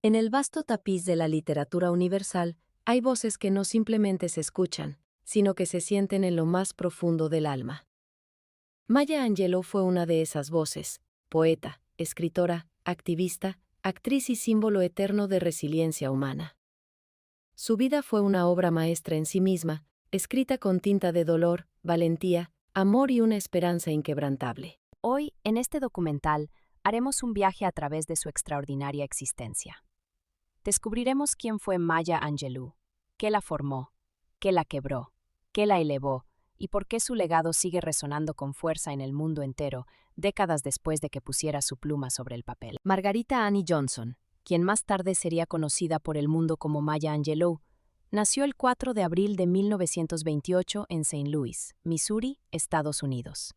En el vasto tapiz de la literatura universal, hay voces que no simplemente se escuchan, sino que se sienten en lo más profundo del alma. Maya Angelou fue una de esas voces, poeta, escritora, activista, actriz y símbolo eterno de resiliencia humana. Su vida fue una obra maestra en sí misma, escrita con tinta de dolor, valentía, amor y una esperanza inquebrantable. Hoy, en este documental, haremos un viaje a través de su extraordinaria existencia. Descubriremos quién fue Maya Angelou, qué la formó, qué la quebró, qué la elevó y por qué su legado sigue resonando con fuerza en el mundo entero, décadas después de que pusiera su pluma sobre el papel. Margarita Annie Johnson, quien más tarde sería conocida por el mundo como Maya Angelou, nació el 4 de abril de 1928 en St. Louis, Missouri, Estados Unidos.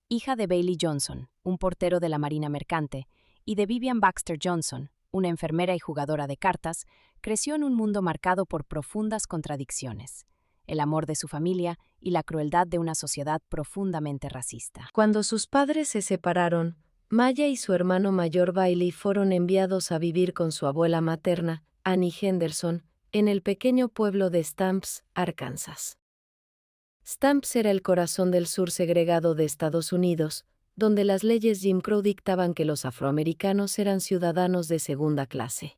Hija de Bailey Johnson, un portero de la Marina Mercante, y de Vivian Baxter Johnson, una enfermera y jugadora de cartas, creció en un mundo marcado por profundas contradicciones, el amor de su familia y la crueldad de una sociedad profundamente racista. Cuando sus padres se separaron, Maya y su hermano mayor Bailey fueron enviados a vivir con su abuela materna, Annie Henderson, en el pequeño pueblo de Stamps, Arkansas. Stamps era el corazón del sur segregado de Estados Unidos, donde las leyes Jim Crow dictaban que los afroamericanos eran ciudadanos de segunda clase.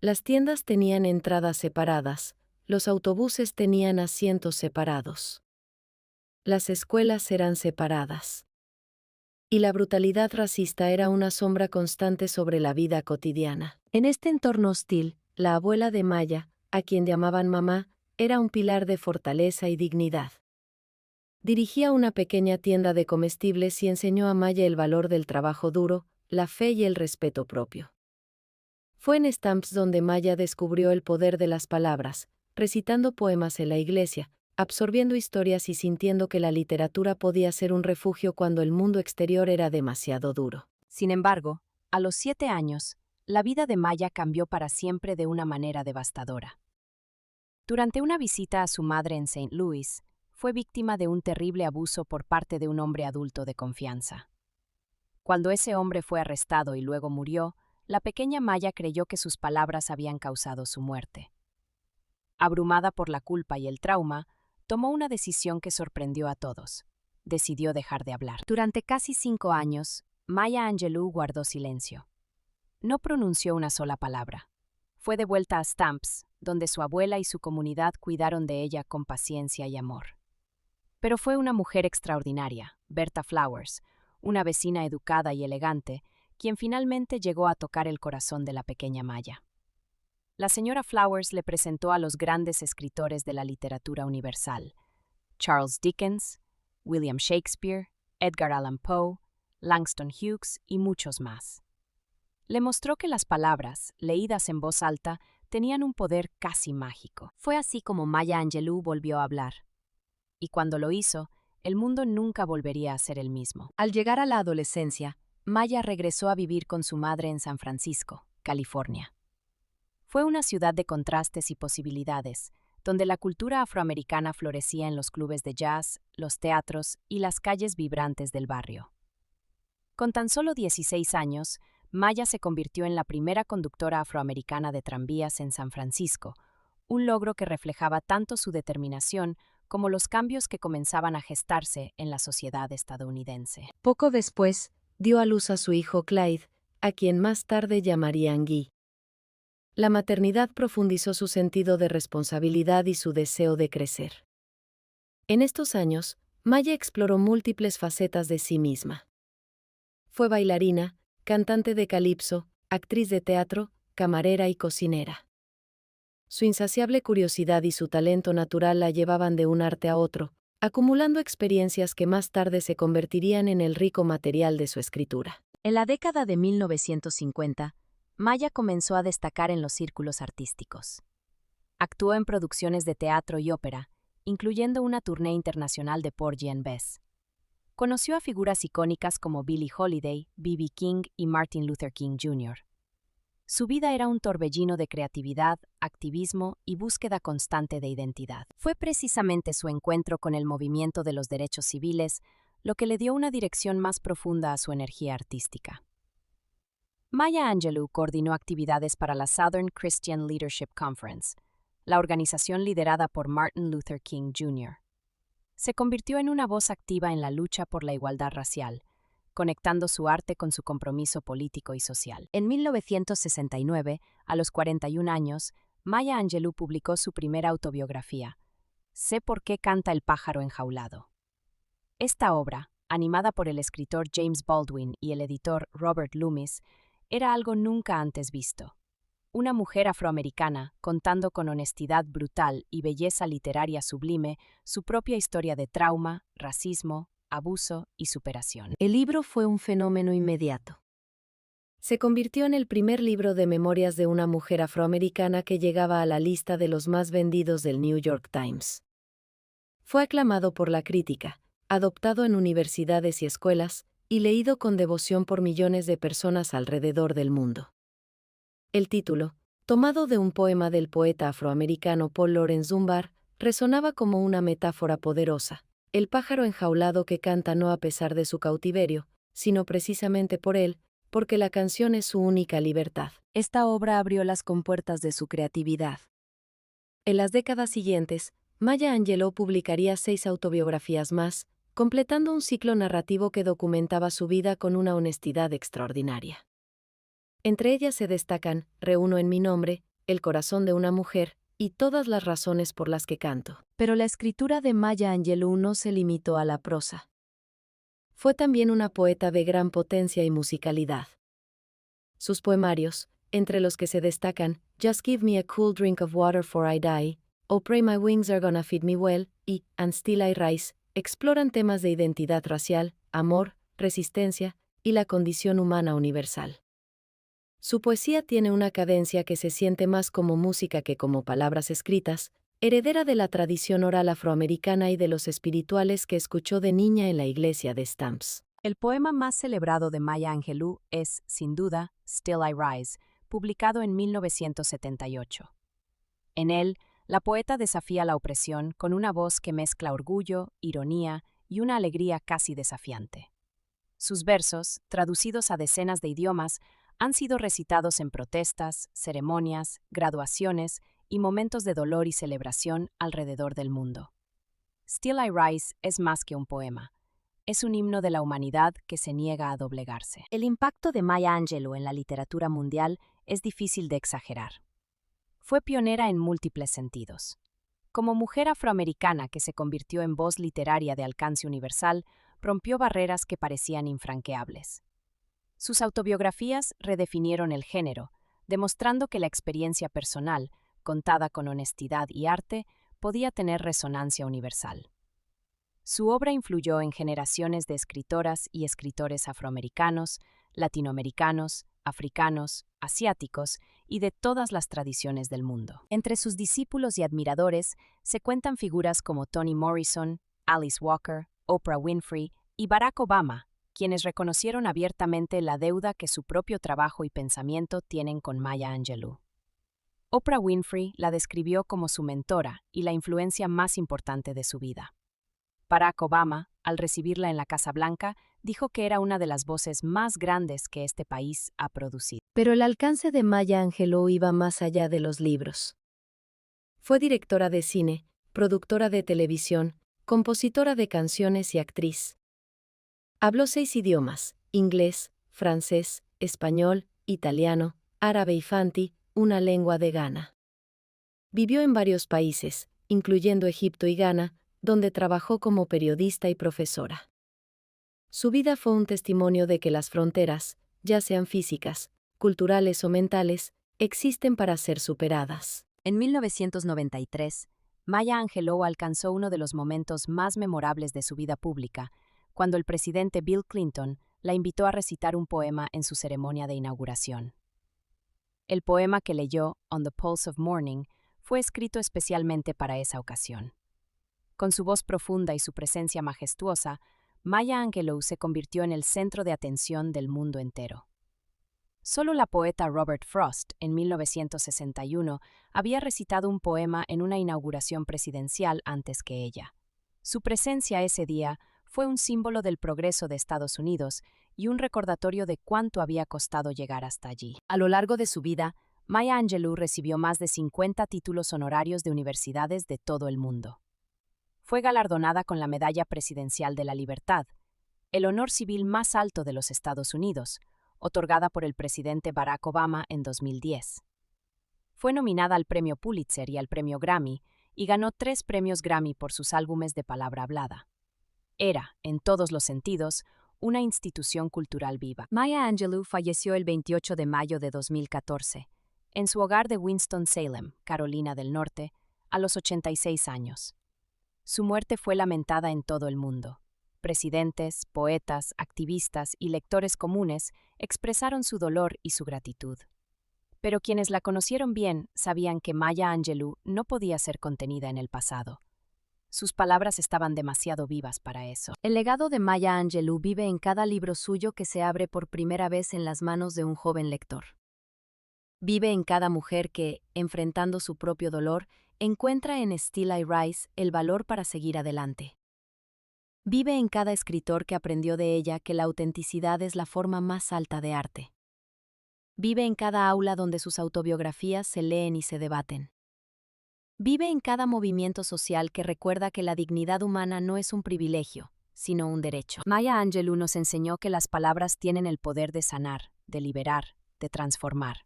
Las tiendas tenían entradas separadas, los autobuses tenían asientos separados. Las escuelas eran separadas. Y la brutalidad racista era una sombra constante sobre la vida cotidiana. En este entorno hostil, la abuela de Maya, a quien llamaban mamá, era un pilar de fortaleza y dignidad. Dirigía una pequeña tienda de comestibles y enseñó a Maya el valor del trabajo duro, la fe y el respeto propio. Fue en Stamps donde Maya descubrió el poder de las palabras, recitando poemas en la iglesia, absorbiendo historias y sintiendo que la literatura podía ser un refugio cuando el mundo exterior era demasiado duro. Sin embargo, a los 7 años, la vida de Maya cambió para siempre de una manera devastadora. Durante una visita a su madre en St. Louis, fue víctima de un terrible abuso por parte de un hombre adulto de confianza. Cuando ese hombre fue arrestado y luego murió, la pequeña Maya creyó que sus palabras habían causado su muerte. Abrumada por la culpa y el trauma, tomó una decisión que sorprendió a todos. Decidió dejar de hablar. Durante casi 5 años, Maya Angelou guardó silencio. No pronunció una sola palabra. Fue de vuelta a Stamps, donde su abuela y su comunidad cuidaron de ella con paciencia y amor. Pero fue una mujer extraordinaria, Bertha Flowers, una vecina educada y elegante, quien finalmente llegó a tocar el corazón de la pequeña Maya. La señora Flowers le presentó a los grandes escritores de la literatura universal: Charles Dickens, William Shakespeare, Edgar Allan Poe, Langston Hughes y muchos más. Le mostró que las palabras, leídas en voz alta, tenían un poder casi mágico. Fue así como Maya Angelou volvió a hablar. Y cuando lo hizo, el mundo nunca volvería a ser el mismo. Al llegar a la adolescencia, Maya regresó a vivir con su madre en San Francisco, California. Fue una ciudad de contrastes y posibilidades, donde la cultura afroamericana florecía en los clubes de jazz, los teatros y las calles vibrantes del barrio. Con tan solo 16 años, Maya se convirtió en la primera conductora afroamericana de tranvías en San Francisco, un logro que reflejaba tanto su determinación como los cambios que comenzaban a gestarse en la sociedad estadounidense. Poco después, dio a luz a su hijo Clyde, a quien más tarde llamarían Guy. La maternidad profundizó su sentido de responsabilidad y su deseo de crecer. En estos años, Maya exploró múltiples facetas de sí misma. Fue bailarina, cantante de calipso, actriz de teatro, camarera y cocinera. Su insaciable curiosidad y su talento natural la llevaban de un arte a otro, acumulando experiencias que más tarde se convertirían en el rico material de su escritura. En la década de 1950, Maya comenzó a destacar en los círculos artísticos. Actuó en producciones de teatro y ópera, incluyendo una tournée internacional de Porgy and Bess. Conoció a figuras icónicas como Billie Holiday, B.B. King y Martin Luther King Jr. Su vida era un torbellino de creatividad, activismo y búsqueda constante de identidad. Fue precisamente su encuentro con el movimiento de los derechos civiles lo que le dio una dirección más profunda a su energía artística. Maya Angelou coordinó actividades para la Southern Christian Leadership Conference, la organización liderada por Martin Luther King Jr. Se convirtió en una voz activa en la lucha por la igualdad racial, conectando su arte con su compromiso político y social. En 1969, a los 41 años, Maya Angelou publicó su primera autobiografía, Sé por qué canta el pájaro enjaulado. Esta obra, animada por el escritor James Baldwin y el editor Robert Loomis, era algo nunca antes visto. Una mujer afroamericana contando con honestidad brutal y belleza literaria sublime su propia historia de trauma, racismo, abuso y superación. El libro fue un fenómeno inmediato. Se convirtió en el primer libro de memorias de una mujer afroamericana que llegaba a la lista de los más vendidos del New York Times. Fue aclamado por la crítica, adoptado en universidades y escuelas, y leído con devoción por millones de personas alrededor del mundo. El título, tomado de un poema del poeta afroamericano Paul Laurence Dunbar, resonaba como una metáfora poderosa, el pájaro enjaulado que canta no a pesar de su cautiverio, sino precisamente por él, porque la canción es su única libertad. Esta obra abrió las compuertas de su creatividad. En las décadas siguientes, Maya Angelou publicaría 6 autobiografías más, completando un ciclo narrativo que documentaba su vida con una honestidad extraordinaria. Entre ellas se destacan Reúno en mi nombre, El corazón de una mujer y Todas las razones por las que canto. Pero la escritura de Maya Angelou no se limitó a la prosa. Fue también una poeta de gran potencia y musicalidad. Sus poemarios, entre los que se destacan Just Give Me a Cool Drink of Water for I Die, Oh Pray My Wings Are Gonna Feed Me Well y And Still I Rise, exploran temas de identidad racial, amor, resistencia y la condición humana universal. Su poesía tiene una cadencia que se siente más como música que como palabras escritas, heredera de la tradición oral afroamericana y de los espirituales que escuchó de niña en la iglesia de Stamps. El poema más celebrado de Maya Angelou es, sin duda, Still I Rise, publicado en 1978. En él, la poeta desafía la opresión con una voz que mezcla orgullo, ironía y una alegría casi desafiante. Sus versos, traducidos a decenas de idiomas, han sido recitados en protestas, ceremonias, graduaciones y momentos de dolor y celebración alrededor del mundo. Still I Rise es más que un poema. Es un himno de la humanidad que se niega a doblegarse. El impacto de Maya Angelou en la literatura mundial es difícil de exagerar. Fue pionera en múltiples sentidos. Como mujer afroamericana que se convirtió en voz literaria de alcance universal, rompió barreras que parecían infranqueables. Sus autobiografías redefinieron el género, demostrando que la experiencia personal, contada con honestidad y arte, podía tener resonancia universal. Su obra influyó en generaciones de escritoras y escritores afroamericanos, latinoamericanos, africanos, asiáticos y de todas las tradiciones del mundo. Entre sus discípulos y admiradores se cuentan figuras como Toni Morrison, Alice Walker, Oprah Winfrey y Barack Obama, quienes reconocieron abiertamente la deuda que su propio trabajo y pensamiento tienen con Maya Angelou. Oprah Winfrey la describió como su mentora y la influencia más importante de su vida. Barack Obama, al recibirla en la Casa Blanca, dijo que era una de las voces más grandes que este país ha producido. Pero el alcance de Maya Angelou iba más allá de los libros. Fue directora de cine, productora de televisión, compositora de canciones y actriz. Habló 6 idiomas: inglés, francés, español, italiano, árabe y fanti, una lengua de Ghana. Vivió en varios países, incluyendo Egipto y Ghana, donde trabajó como periodista y profesora. Su vida fue un testimonio de que las fronteras, ya sean físicas, culturales o mentales, existen para ser superadas. En 1993, Maya Angelou alcanzó uno de los momentos más memorables de su vida pública, cuando el presidente Bill Clinton la invitó a recitar un poema en su ceremonia de inauguración. El poema que leyó, On the Pulse of Morning, fue escrito especialmente para esa ocasión. Con su voz profunda y su presencia majestuosa, Maya Angelou se convirtió en el centro de atención del mundo entero. Solo la poeta Robert Frost, en 1961, había recitado un poema en una inauguración presidencial antes que ella. Su presencia ese día Fue un símbolo del progreso de Estados Unidos y un recordatorio de cuánto había costado llegar hasta allí. A lo largo de su vida, Maya Angelou recibió más de 50 títulos honorarios de universidades de todo el mundo. Fue galardonada con la Medalla Presidencial de la Libertad, el honor civil más alto de los Estados Unidos, otorgada por el presidente Barack Obama en 2010. Fue nominada al Premio Pulitzer y al Premio Grammy y ganó 3 premios Grammy por sus álbumes de palabra hablada. Era, en todos los sentidos, una institución cultural viva. Maya Angelou falleció el 28 de mayo de 2014, en su hogar de Winston-Salem, Carolina del Norte, a los 86 años. Su muerte fue lamentada en todo el mundo. Presidentes, poetas, activistas y lectores comunes expresaron su dolor y su gratitud. Pero quienes la conocieron bien sabían que Maya Angelou no podía ser contenida en el pasado. Sus palabras estaban demasiado vivas para eso. El legado de Maya Angelou vive en cada libro suyo que se abre por primera vez en las manos de un joven lector. Vive en cada mujer que, enfrentando su propio dolor, encuentra en Steeleye Rice el valor para seguir adelante. Vive en cada escritor que aprendió de ella que la autenticidad es la forma más alta de arte. Vive en cada aula donde sus autobiografías se leen y se debaten. Vive en cada movimiento social que recuerda que la dignidad humana no es un privilegio, sino un derecho. Maya Angelou nos enseñó que las palabras tienen el poder de sanar, de liberar, de transformar.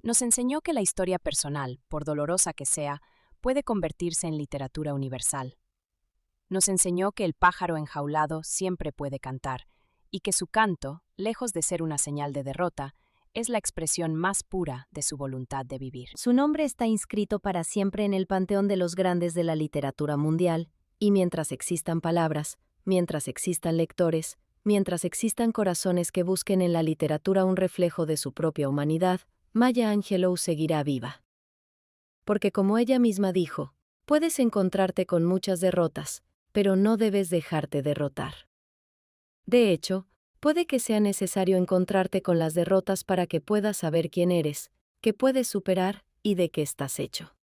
Nos enseñó que la historia personal, por dolorosa que sea, puede convertirse en literatura universal. Nos enseñó que el pájaro enjaulado siempre puede cantar, y que su canto, lejos de ser una señal de derrota, es la expresión más pura de su voluntad de vivir. Su nombre está inscrito para siempre en el panteón de los grandes de la literatura mundial, y mientras existan palabras, mientras existan lectores, mientras existan corazones que busquen en la literatura un reflejo de su propia humanidad, Maya Angelou seguirá viva. Porque como ella misma dijo, puedes encontrarte con muchas derrotas, pero no debes dejarte derrotar. De hecho, puede que sea necesario encontrarte con las derrotas para que puedas saber quién eres, qué puedes superar y de qué estás hecho.